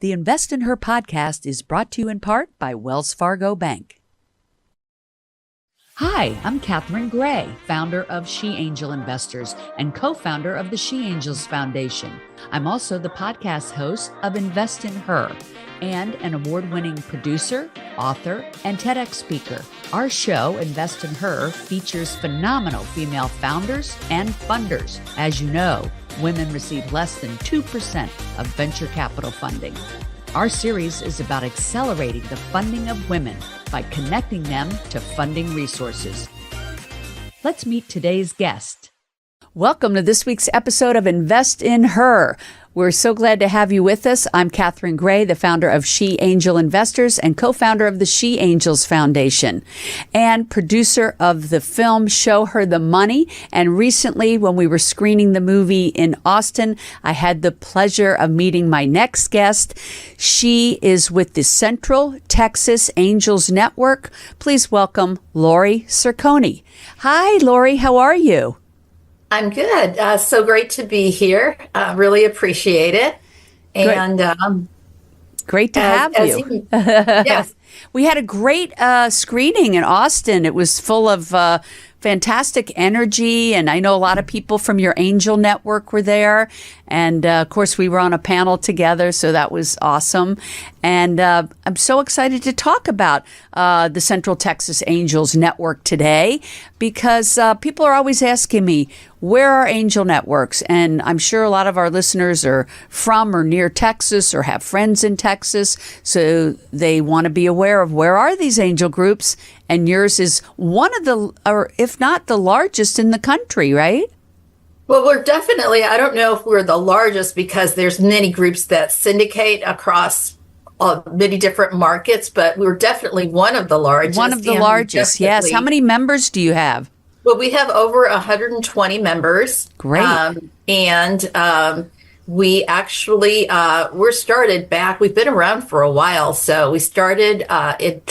The Invest in Her podcast is brought to you in part by Wells Fargo Bank. Hi, I'm Catherine Gray, founder of She Angel Investors and co-founder of the She Angels Foundation. I'm also the podcast host of Invest in Her and an award-winning producer, author, and TEDx speaker. Our show, Invest in Her, features phenomenal female founders and funders. As you know, women receive less than 2% of venture capital funding. Our series is about accelerating the funding of women by connecting them to funding resources. Let's meet today's guest. Welcome to this week's episode of Invest in Her. We're so glad to have you with us. I'm Catherine Gray, the founder of She Angel Investors and co-founder of the She Angels Foundation and producer of the film Show Her the Money. And recently, when we were screening the movie in Austin, I had the pleasure of meeting my next guest. She is with the Central Texas Angels Network. Please welcome Laurie Cercone. Hi, Laurie. How are you? I'm good. So great to be here. Really appreciate it. And great to have you. Yes. We had a great screening in Austin. It was full of fantastic energy. And I know a lot of people from your Angel Network were there. And of course, we were on a panel together. So that was awesome. And I'm so excited to talk about the Central Texas Angels Network today because people are always asking me, where are angel networks? And I'm sure a lot of our listeners are from or near Texas or have friends in Texas. So they want to be aware of where are these angel groups. And yours is one of the, or if not the largest in the country, right? Well, we're definitely, I don't know if we're the largest because there's many groups that syndicate across many different markets, but we're definitely one of the largest. One of the largest, yes. How many members do you have? Well, we have over 120 members. Great. We actually, we're started back, we've been around for a while. So we started in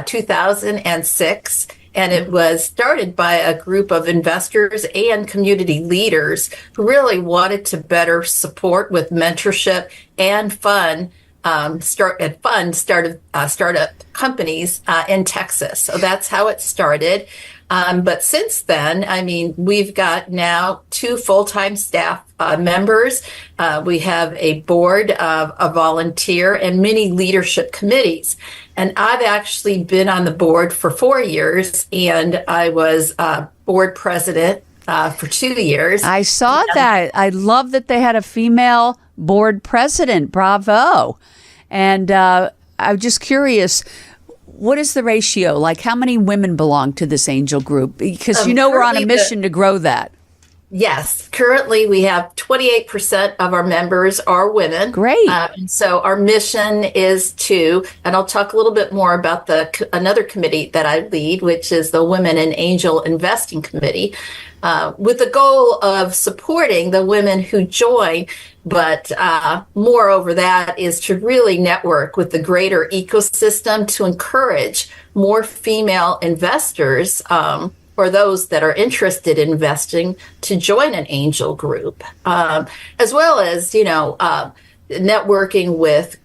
2006, and it was started by a group of investors and community leaders who really wanted to better support with mentorship and startup companies in Texas. So that's how it started. But since then, I mean, we've got now 2 full-time staff members. We have a board of a volunteer and many leadership committees. And I've actually been on the board for 4 years, and I was board president for 2 years. I saw that. I love that they had a female board president. Bravo. And I'm just curious, what is the ratio? Like, how many women belong to this angel group? Because we're on a mission to grow that. Yes. Currently, we have 28% of our members are women. Great. And so our mission is to, and I'll talk a little bit more about another committee that I lead, which is the Women in Angel Investing Committee, with the goal of supporting the women who join. But moreover, that is to really network with the greater ecosystem to encourage more female investors or those that are interested in investing to join an angel group, as well as, networking with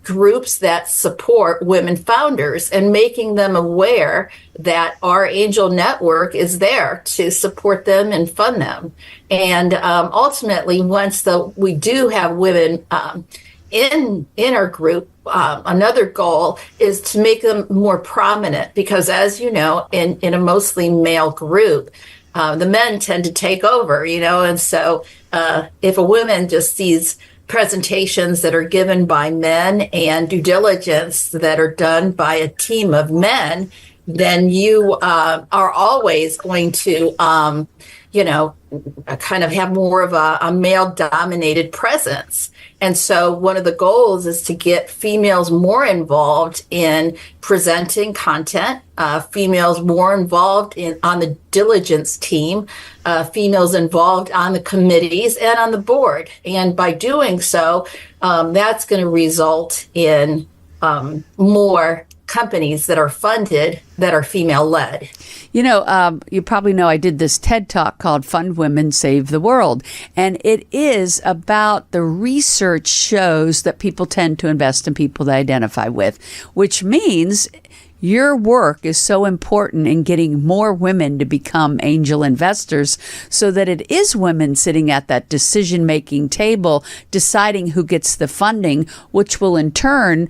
groups that support women founders and making them aware that our angel network is there to support them and fund them. And ultimately, once we do have women in our group, another goal is to make them more prominent because, as you know, in a mostly male group, the men tend to take over, and so if a woman just sees presentations that are given by men and due diligence that are done by a team of men, then you are always going to, kind of have more of a male-dominated presence. And so one of the goals is to get females more involved in presenting content, females more involved on the diligence team, females involved on the committees and on the board. And by doing so, that's going to result in more companies that are funded that are female led. You probably know I did this TED Talk called Fund Women Save the World. And it is about the research shows that people tend to invest in people they identify with, which means your work is so important in getting more women to become angel investors so that it is women sitting at that decision-making table deciding who gets the funding, which will in turn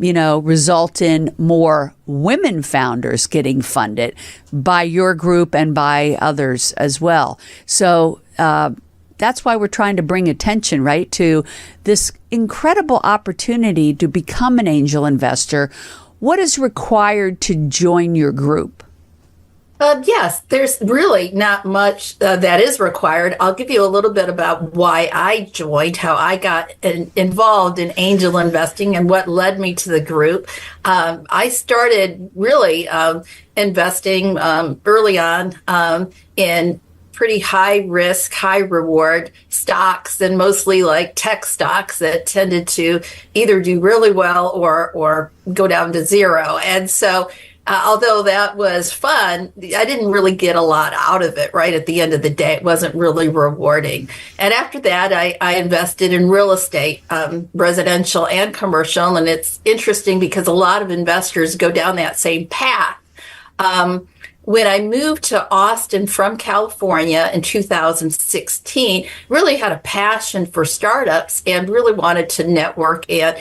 result in more women founders getting funded by your group and by others as well. So that's why we're trying to bring attention, right, to this incredible opportunity to become an angel investor. What is required to join your group? Yes, there's really not much that is required. I'll give you a little bit about why I joined, how I got involved in angel investing and what led me to the group. I started really investing early on in pretty high risk, high reward stocks, and mostly like tech stocks that tended to either do really well or go down to zero. And so although that was fun, I didn't really get a lot out of it, right? At the end of the day, it wasn't really rewarding. And after that, I invested in real estate, residential and commercial. And it's interesting because a lot of investors go down that same path. When I moved to Austin from California in 2016, really had a passion for startups and really wanted to network and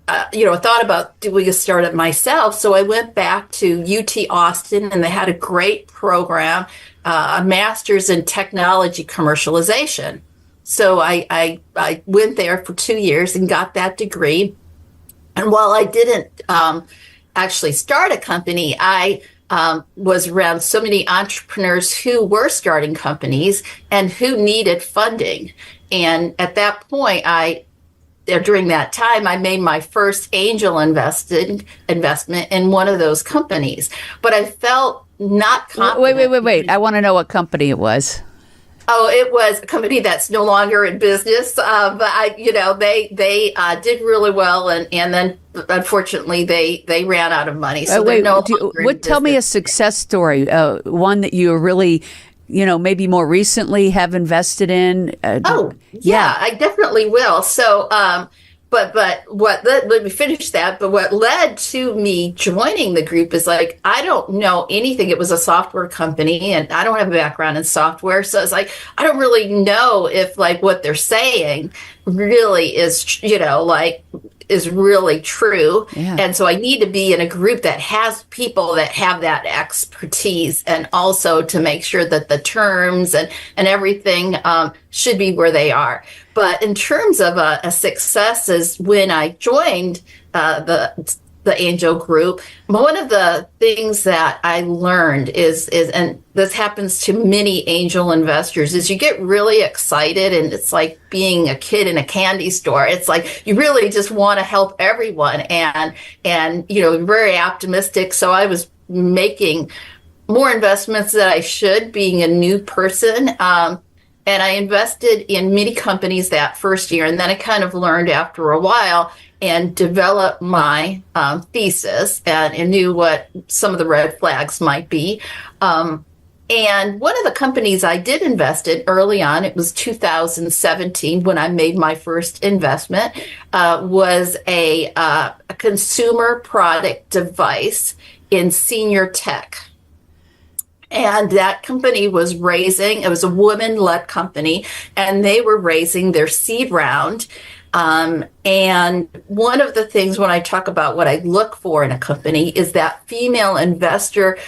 thought about doing a startup myself. So I went back to UT Austin, and they had a great program, a master's in technology commercialization. So I went there for 2 years and got that degree. And while I didn't actually start a company, I was around so many entrepreneurs who were starting companies and who needed funding. And at that point, during that time, I made my first angel investment in one of those companies. But I felt not confident. Wait. I want to know what company it was. Oh, it was a company that's no longer in business. But they did really well, and then unfortunately they ran out of money. So they're no longer in tell me a success story, one that you really, maybe more recently have invested in. Yeah, I definitely will. So, but let me finish that. But what led to me joining the group is like, I don't know anything. It was a software company and I don't have a background in software. So it's like, I don't really know if like what they're saying really is really true. Yeah. And so I need to be in a group that has people that have that expertise, and also to make sure that the terms and everything should be where they are. But in terms of a success, is when I joined the angel group, one of the things that I learned is, and this happens to many angel investors, is you get really excited, and it's like being a kid in a candy store. It's like you really just want to help everyone, and very optimistic. So I was making more investments than I should, being a new person. And I invested in many companies that first year, and then I kind of learned after a while and developed my thesis and knew what some of the red flags might be. And one of the companies I did invest in early on, it was 2017 when I made my first investment, was a consumer product device in senior tech. And that company it was a woman-led company, and they were raising their seed round. And one of the things when I talk about what I look for in a company is that female investor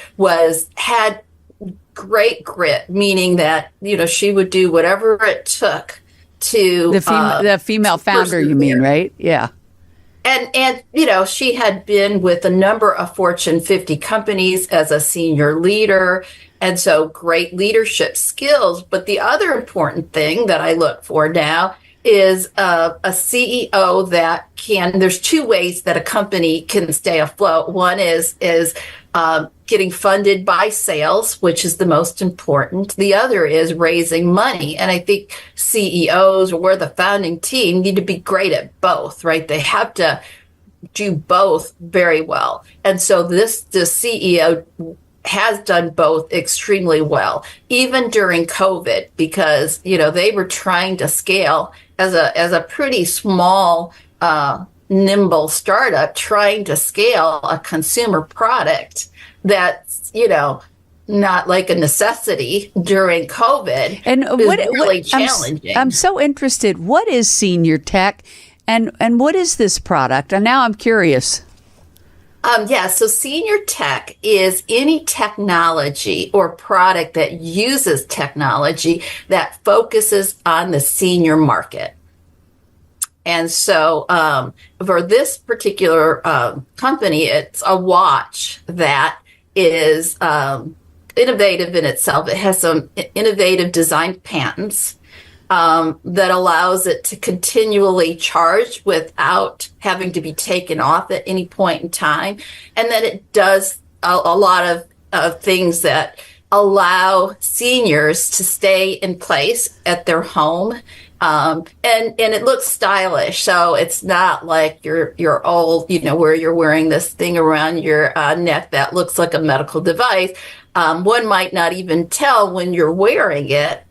had great grit, meaning that, she would do whatever it took to the female founder, you mean, right? Yeah. And she had been with a number of Fortune 50 companies as a senior leader, and so great leadership skills. But the other important thing that I look for now is a CEO that there's two ways that a company can stay afloat. One is getting funded by sales, which is the most important. The other is raising money. And I think CEOs or the founding team need to be great at both, right? They have to do both very well. And so the CEO has done both extremely well, even during COVID, because, they were trying to scale as a pretty small, nimble startup, trying to scale a consumer product that's, not like a necessity during COVID. And what really challenging. I'm so interested. What is Senior Tech, and what is this product? And now I'm curious. So Senior Tech is any technology or product that uses technology that focuses on the senior market. And so for this particular company, it's a watch that is innovative in itself. It has some innovative design patents that allows it to continually charge without having to be taken off at any point in time. And then it does a lot of things that allow seniors to stay in place at their home. And it looks stylish. So it's not like you're old, where you're wearing this thing around your neck that looks like a medical device. One might not even tell when you're wearing it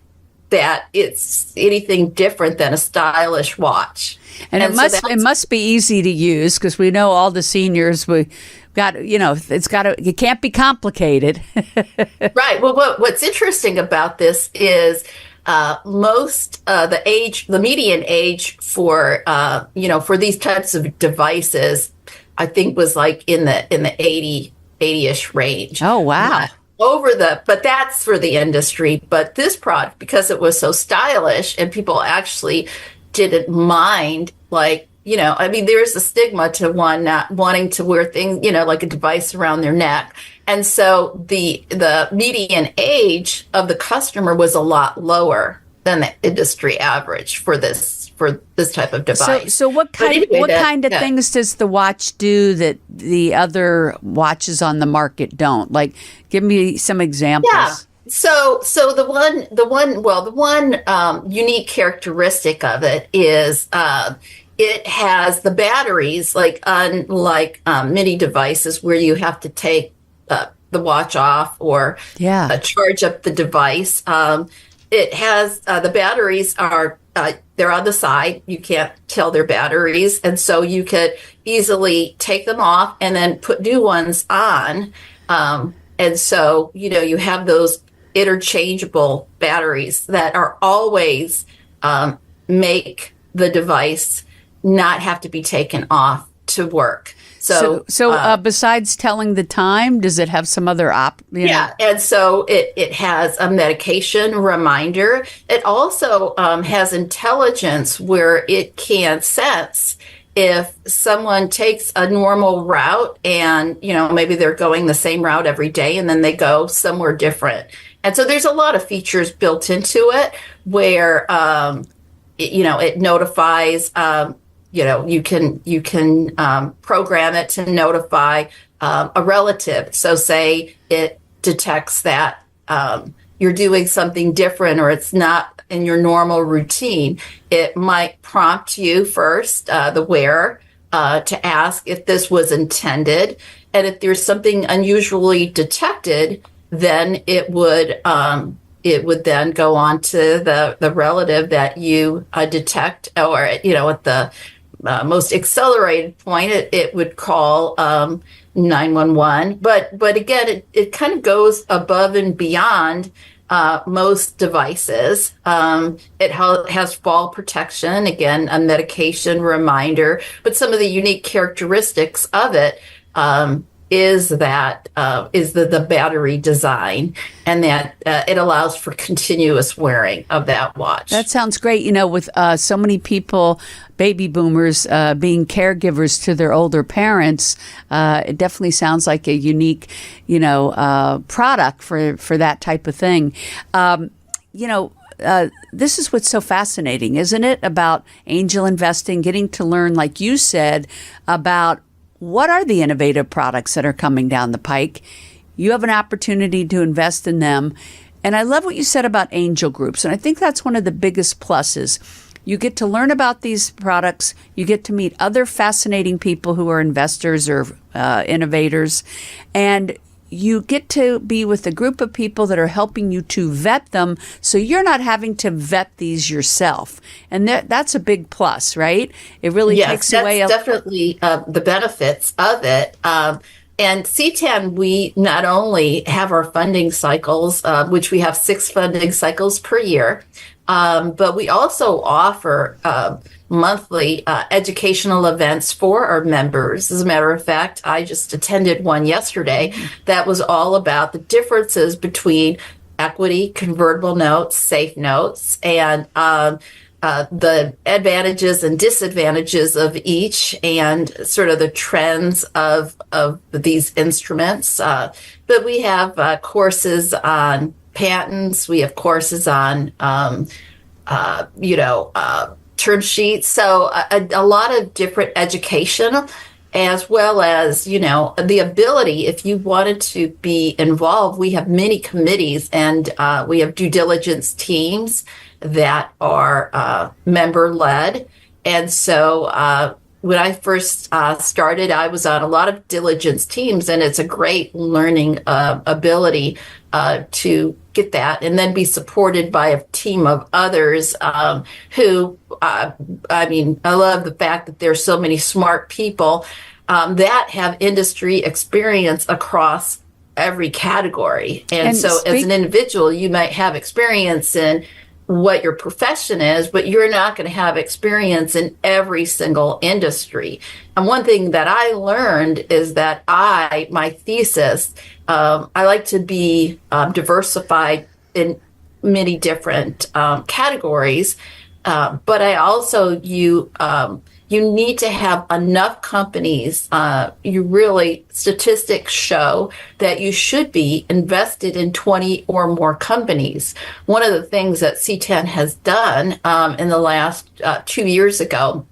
that it's anything different than a stylish watch. And it must be easy to use, because we know all the seniors, we got, it can't be complicated. Right. Well, what's interesting about this is the median age for these types of devices, I think, was like in the 80-ish range. Oh, wow. But that's for the industry. But this product, because it was so stylish and people actually didn't mind, there's a stigma to one not wanting to wear things, like a device around their neck. And so the median age of the customer was a lot lower than the industry average for this type of device. So what kind of things does the watch do that the other watches on the market don't? Like, give me some examples. Yeah. So the one unique characteristic of it is it has the batteries, like unlike many devices where you have to take the watch off or charge up the device. It has the batteries are they're on the side. You can't tell they're batteries, and so you could easily take them off and then put new ones on. And so you have those interchangeable batteries that are always make the device not have to be taken off to work. So besides telling the time, does it have some other Yeah, and so it has a medication reminder. It also has intelligence where it can sense if someone takes a normal route and, maybe they're going the same route every day and then they go somewhere different. And so there's a lot of features built into it where, it notifies, you can program it to notify a relative. So say it detects that you're doing something different or it's not in your normal routine. It might prompt you first, the wearer, to ask if this was intended. And if there's something unusually detected, then it would then go on to the relative that you detect, or at the most accelerated point, it would call 911. But again, it kind of goes above and beyond most devices. It has fall protection, again, a medication reminder. But some of the unique characteristics of it is the battery design, and that it allows for continuous wearing of that watch. That sounds great. With so many people, baby boomers, being caregivers to their older parents, it definitely sounds like a unique, product for that type of thing. This is what's so fascinating, isn't it, about angel investing, getting to learn, like you said, about what are the innovative products that are coming down the pike. You have an opportunity to invest in them. And I love what you said about angel groups. And I think that's one of the biggest pluses. you get to learn about these products. You get to meet other fascinating people who are investors or innovators, and you get to be with a group of people that are helping you to vet them, so you're not having to vet these yourself. And that's a big plus, right? It really takes away. Yes, that's definitely the benefits of it. And CTAN, we not only have our funding cycles, which we have 6 funding cycles per year, but we also offer monthly educational events for our members. As a matter of fact, I just attended one yesterday that was all about the differences between equity, convertible notes, safe notes, and the advantages and disadvantages of each, and sort of the trends of these instruments. But we have courses on patents. We have courses on, term sheets. So a lot of different education, as well as, the ability, if you wanted to be involved, we have many committees, and we have due diligence teams that are member-led. And so when I first started, I was on a lot of diligence teams, and it's a great learning ability to get that, and then be supported by a team of others who, I love the fact that there's so many smart people that have industry experience across every category. And so as an individual, you might have experience in what your profession is, but you're not going to have experience in every single industry. And one thing that I learned is that my thesis, I like to be diversified in many different categories, but I also, you need to have enough companies. Statistics show that you should be invested in 20 or more companies. One of the things that CTAN has done in the last 2 years ago,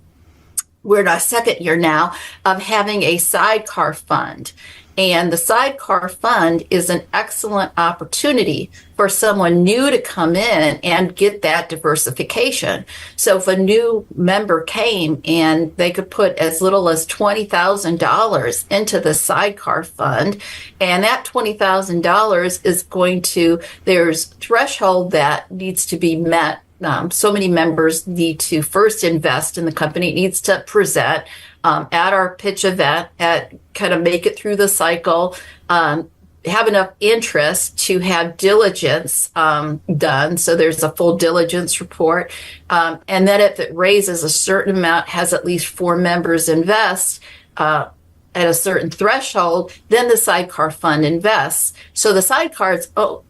we're in our second year now, of having a sidecar fund. And the sidecar fund is an excellent opportunity for someone new to come in and get that diversification. So if a new member came and they could put as little as $20,000 into the sidecar fund, and that $20,000 is there's threshold that needs to be met. So many members need to first invest in the company, it needs to present at our pitch event, kind of make it through the cycle, have enough interest to have diligence done. So there's a full diligence report. And then if it raises a certain amount, has at least 4 members invest at a certain threshold, then the sidecar fund invests. So the sidecar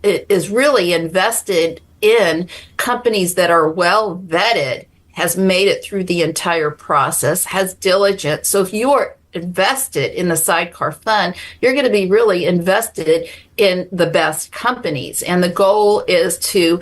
is really invested in companies that are well vetted, has made it through the entire process, has diligence. So if you are invested in the sidecar fund, you're going to be really invested in the best companies. And the goal is to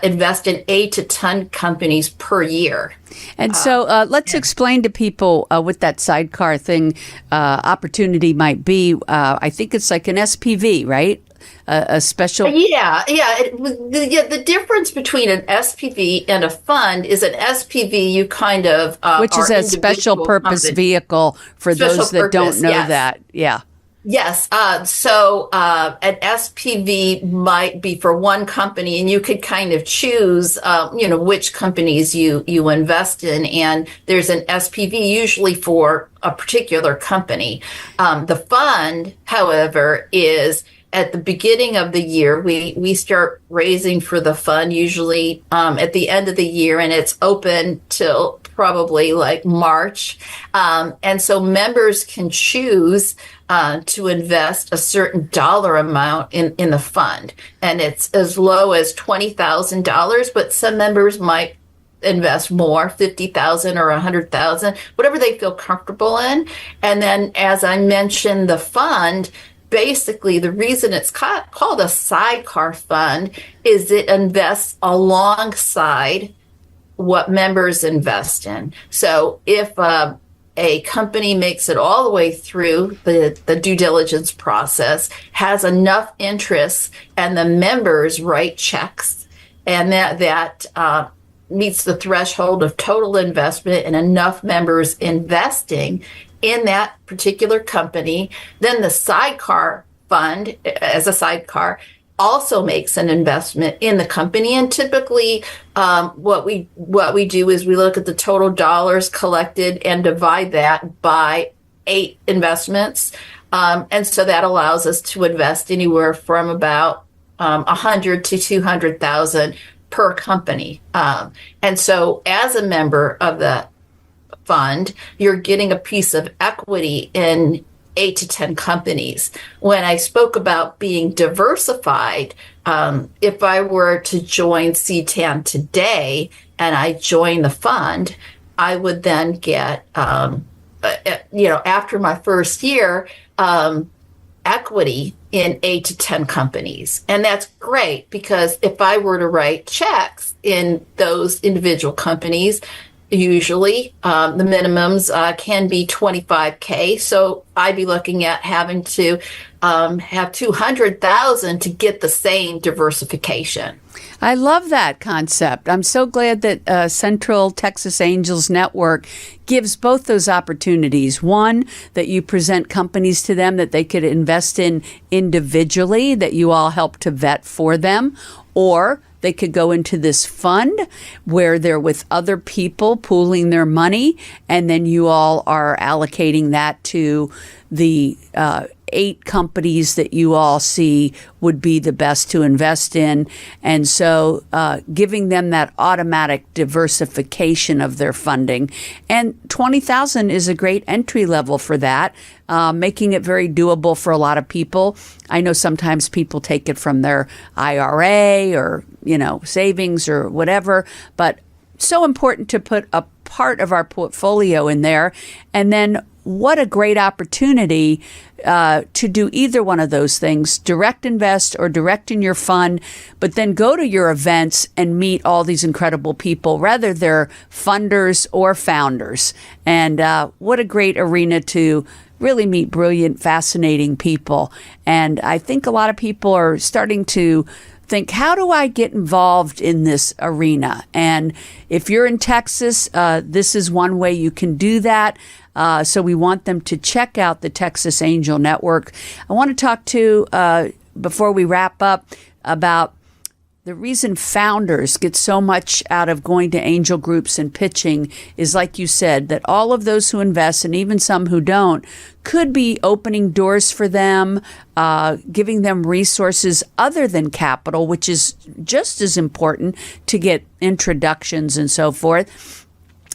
invest in 8 to 10 companies per year. And so let's explain to people what that sidecar thing opportunity might be. I think it's like an SPV, right? A special. The difference between an SPV and a fund is an SPV you kind of which is a special purpose vehicle for those that don't know that. Yeah. Yes. So an SPV might be for one company, and you could kind of choose, which companies you invest in. And there's an SPV usually for a particular company. The fund, however, is at the beginning of the year. We start raising for the fund usually at the end of the year, and it's open till probably like March. And so members can choose to invest a certain dollar amount in the fund. And it's as low as $20,000, but some members might invest more, 50,000 or 100,000, whatever they feel comfortable in. And then, as I mentioned, the fund, basically the reason it's called a sidecar fund is it invests alongside what members invest in. So if a company makes it all the way through the due diligence process, has enough interest, and the members write checks, and that meets the threshold of total investment and enough members investing in that particular company, then the sidecar fund, as a sidecar, also makes an investment in the company. And typically, what we do is we look at the total dollars collected and divide that by 8 investments. And so that allows us to invest anywhere from about 100 to 200,000 per company. And so as a member of the fund, you're getting a piece of equity in 8 to 10 companies. When I spoke about being diversified, if I were to join CTAN today and I join the fund, I would then get, after my first year, equity in 8 to 10 companies. And that's great because if I were to write checks in those individual companies, usually the minimums can be $25K. So I'd be looking at having to have 200,000 to get the same diversification. I love that concept. I'm so glad that Central Texas Angels Network gives both those opportunities. One, that you present companies to them that they could invest in individually, that you all help to vet for them, or they could go into this fund where they're with other people pooling their money, and then you all are allocating that to the 8 companies that you all see would be the best to invest in. And so giving them that automatic diversification of their funding. And 20,000 is a great entry level for that, making it very doable for a lot of people. I know sometimes people take it from their IRA or, savings or whatever, but so important to put a part of our portfolio in there. And then what a great opportunity to do either one of those things, direct invest or direct in your fund, but then go to your events and meet all these incredible people, whether they're funders or founders. And what a great arena to really meet brilliant, fascinating people. And I think a lot of people are starting to think, how do I get involved in this arena? And if you're in Texas, this is one way you can do that. So we want them to check out the Texas Angel Network. I want to talk to, before we wrap up, about the reason founders get so much out of going to angel groups and pitching is, like you said, that all of those who invest, and even some who don't, could be opening doors for them, giving them resources other than capital, which is just as important to get introductions and so forth.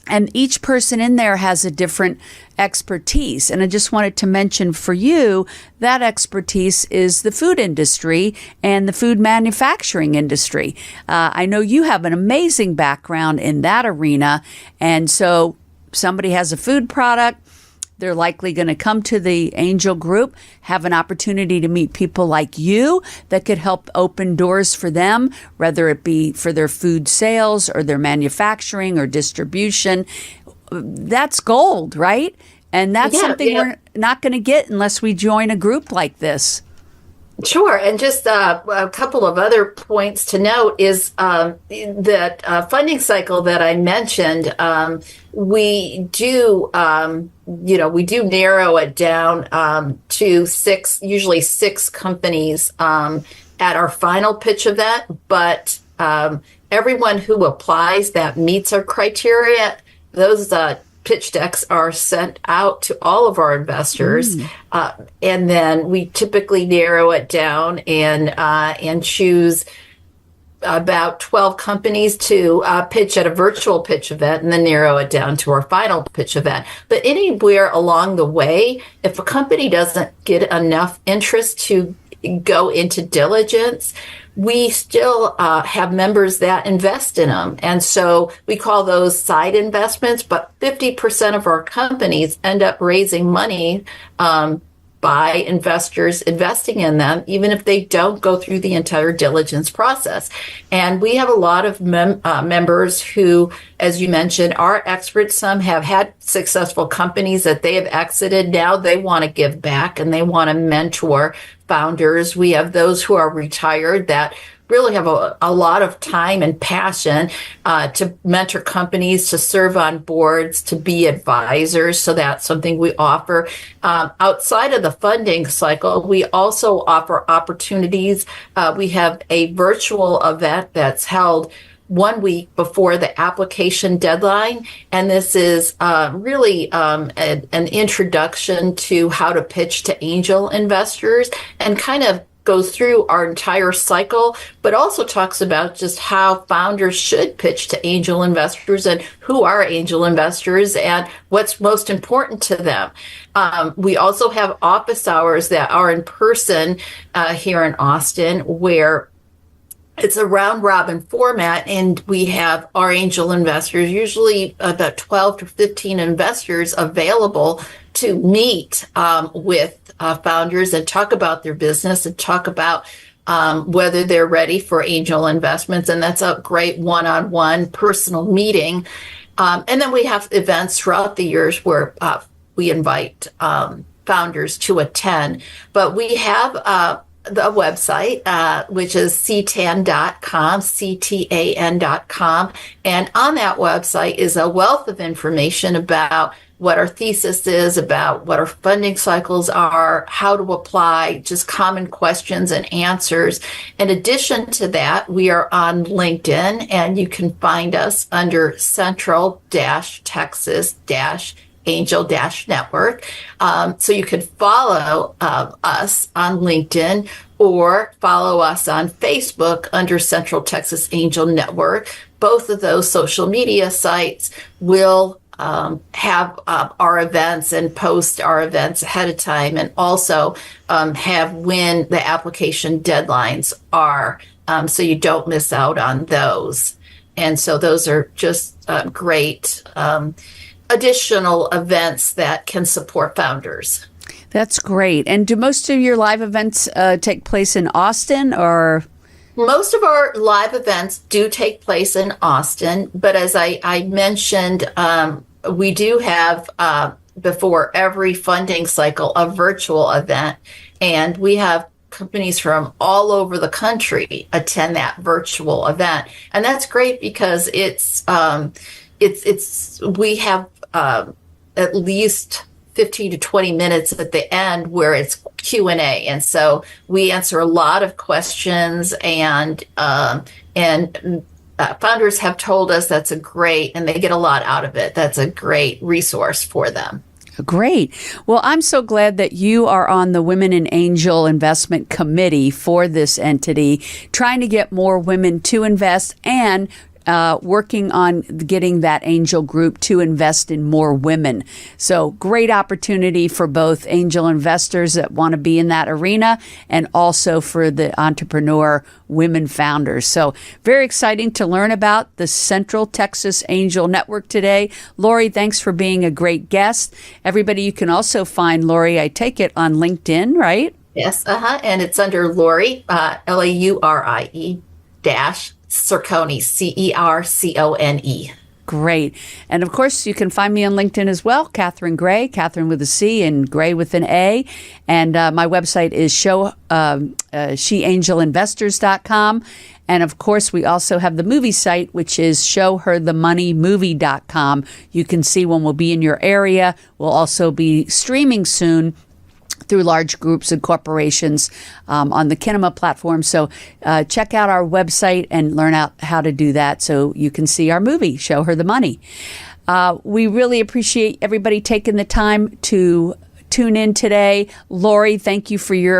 And each person in there has a different expertise. And I just wanted to mention for you, that expertise is the food industry and the food manufacturing industry. I know you have an amazing background in that arena. And so somebody has a food product, they're likely going to come to the Angel Group, have an opportunity to meet people like you that could help open doors for them, whether it be for their food sales or their manufacturing or distribution. That's gold, right? And that's something we're not going to get unless we join a group like this. Sure. And just a couple of other points to note is that funding cycle that I mentioned, we do narrow it down to usually six companies at our final pitch event. But everyone who applies that meets our criteria, those pitch decks are sent out to all of our investors, and then we typically narrow it down and choose about 12 companies to pitch at a virtual pitch event, and then narrow it down to our final pitch event. But anywhere along the way, if a company doesn't get enough interest to go into diligence, we still have members that invest in them. And so we call those side investments, but 50% of our companies end up raising money by investors investing in them, even if they don't go through the entire diligence process. And we have a lot of members who, as you mentioned, are experts. Some have had successful companies that they have exited. Now they want to give back and they want to mentor founders. We have those who are retired that really have a lot of time and passion to mentor companies, to serve on boards, to be advisors. So that's something we offer. Outside of the funding cycle, we also offer opportunities. We have a virtual event that's held 1 week before the application deadline. And this is really an introduction to how to pitch to angel investors, and kind of goes through our entire cycle, but also talks about just how founders should pitch to angel investors and who are angel investors and what's most important to them. We also have office hours that are in person here in Austin, where it's a round robin format, and we have our angel investors, usually about 12 to 15 investors, available to meet with founders and talk about their business and talk about whether they're ready for angel investments. And that's a great one-on-one personal meeting. And then we have events throughout the years where we invite founders to attend. But we have the website, which is CTAN.com, CTAN.com. And on that website is a wealth of information about what our thesis is, about what our funding cycles are, how to apply, just common questions and answers. In addition to that, we are on LinkedIn, and you can find us under Central-Texas-Angel-Network. So you could follow us on LinkedIn, or follow us on Facebook under Central Texas Angel Network. Both of those social media sites will have our events and post our events ahead of time, and also have when the application deadlines are, so you don't miss out on those. And so those are just great additional events that can support founders. That's great. And do most of your live events take place in Austin, or? Most of our live events do take place in Austin, but as I mentioned, we do have, before every funding cycle, a virtual event, and we have companies from all over the country attend that virtual event. And that's great because we have at least 15 to 20 minutes at the end where it's Q&A. And so we answer a lot of questions, and founders have told us that's and they get a lot out of it. That's a great resource for them. Great. Well, I'm so glad that you are on the Women in Angel Investment Committee for this entity, trying to get more women to invest and working on getting that angel group to invest in more women. So great opportunity for both angel investors that want to be in that arena, and also for the entrepreneur women founders. So very exciting to learn about the Central Texas Angel Network today. Laurie, thanks for being a great guest. Everybody, you can also find Laurie, I take it, on LinkedIn, right? Yes, and it's under Laurie, Laurie dash Cercone, Cercone. Great. And of course, you can find me on LinkedIn as well, Catherine Gray, Catherine with a C and Gray with an A. And my website is sheangelinvestors.com. And of course, we also have the movie site, which is showherthemoneymovie.com. You can see when we'll be in your area. We'll also be streaming soon through large groups and corporations on the Kinema platform. So check out our website and learn out how to do that so you can see our movie, Show Her the Money. We really appreciate everybody taking the time to tune in today. Laurie, thank you for your